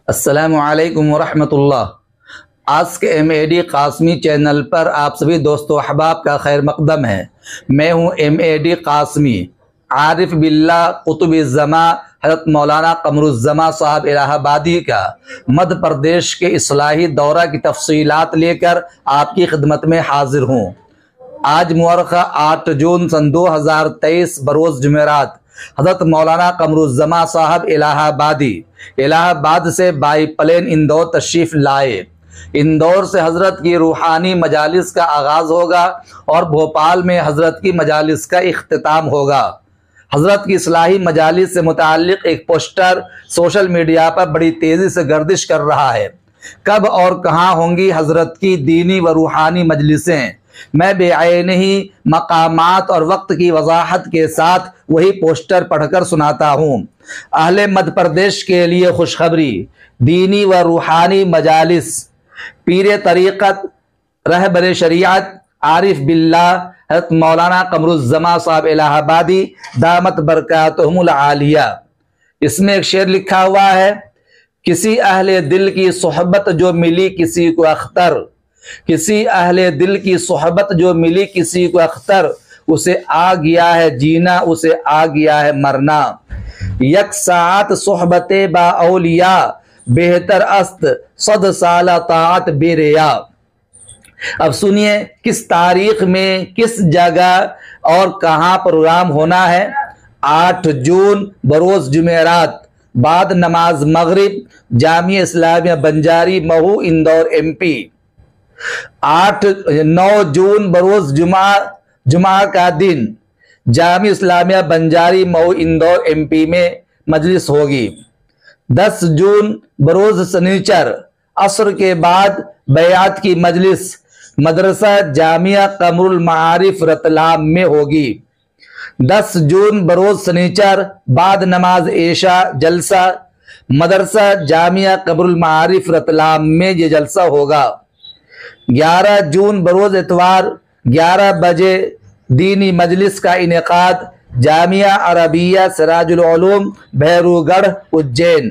अस्सलामु अलैकुम वरहमतुल्लाह। आज के MAD कासमी चैनल पर आप सभी दोस्तों अहबाब का खैर मकदम है। मैं हूँ MAD कासमी। आरिफ बिल्ला कुतुब-ए-ज़मा हज़रत मौलाना क़मरुज़्ज़मा साहब इलाहाबादी का मध्य प्रदेश के इस्लाही दौरा की तफसीलात लेकर आपकी खिदमत में हाजिर हूँ। आज मुअर्रख़ा 8 जून सन 2023 बरोज़ जुमेरात हज़रत मौलाना क़मरुज़्ज़मा साहब इलाहाबाद से बाई प्लेन इंदौर तशरीफ़ लाए। इंदौर से हज़रत की रूहानी मजालिस का आगाज़ होगा और भोपाल में हज़रत की मजालिस का इख्तिताम होगा। हज़रत की इस्लाही मजालिस से मुताल्लिक़ एक पोस्टर सोशल मीडिया पर बड़ी तेज़ी से गर्दिश कर रहा है। कब और कहाँ होंगी हज़रत की दीनी व रूहानी मजलिसें? मैं बेआईन ही मकामात और वक्त की वजाहत के साथ वही पोस्टर पढ़कर सुनाता हूँ। अहले मध्य प्रदेश के लिए खुशखबरी, दीनी व रूहानी मजालिस पीर तरीक़त रहबर शरीयत आरिफ बिल्ला हज़रत मौलाना क़मरुज़्ज़मा साहब इलाहाबादी दामत बरकातहुमुल आलिया। इसमें एक शेर लिखा हुआ है, किसी अहले दिल की सोहबत जो मिली किसी को अख्तर, किसी अहले दिल की सोहबत जो मिली किसी को अख्तर, उसे आ गया है जीना, उसे आ गया है मरना। यक सात सोहबते बा औलिया बेहतर अस्त सद साला ताअत बेरिया। अब सुनिए किस तारीख में, किस जगह और कहाँ प्रोग्राम होना है। 8 जून बरोज़ जुमेरात बाद नमाज मगरिब जामिया इस्लामिया बंजारी महू इंदौर MP। 9 जून बरोज़ जुमा का दिन जामिया इस्लामिया बंजारी महू इंदौर MP में मजलिस होगी। 10 जून बरोज़ सनीचर असर के बाद बयात की मजलिस मदरसा जामिया क़मरुल मारिफ रतलाम में होगी। 10 जून बरोज़ सनीचर बाद नमाज ऐशा जलसा मदरसा जामिया क़मरुल मारिफ रतलाम में ये जलसा होगा। 11 जून बरोज़ इतवार 11 बजे दीनी मजलिस का इनेकाद जामिया अरबिया सिराजुल उलूम भैरूगढ़ उज्जैन।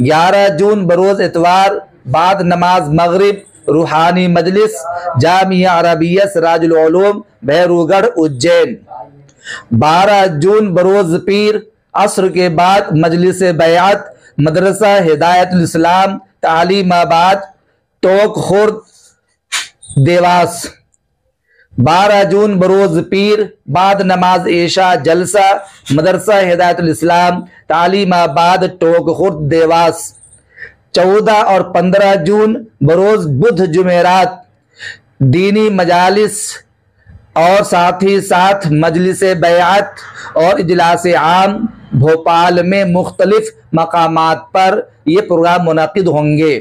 11 जून बरोज़ इतवार बाद नमाज मगरिब रूहानी मजलिस जामिया अरबिया सिराजुल उलूम भैरूगढ़ उज्जैन। 12 जून बरोज़ पीर असर के बाद मजलिस बयात मदरसा हिदायतुल इस्लाम तालीमाबाद टोक खुर्द देवास। 12 जून बरोज़ पीर बाद नमाज ऐशा जलसा मदरसा हिदायतुल इस्लाम तालीमाबाद टोक खुर्द देवास। 14 और 15 जून बरोज़ बुध जुमेरात दीनी मजालिस और साथ ही साथ मजलिस बयात और इजलास आम भोपाल में मुख्तलिफ मकामात पर ये प्रोग्राम मुनक़िद होंगे।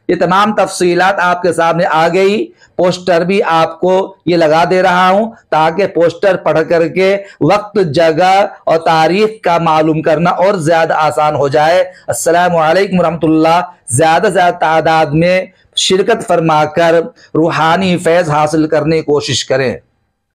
ये तमाम तफसीलात आपके सामने आ गई। पोस्टर भी आपको ये लगा दे रहा हूं ताकि पोस्टर पढ़ करके वक्त, जगह और तारीख का मालूम करना और ज्यादा आसान हो जाए। अस्सलामु अलैकुम रहमतुल्लाह। ज्यादा से ज्यादा तादाद में शिरकत फरमा कर रूहानी फैज़ हासिल करने की कोशिश करें।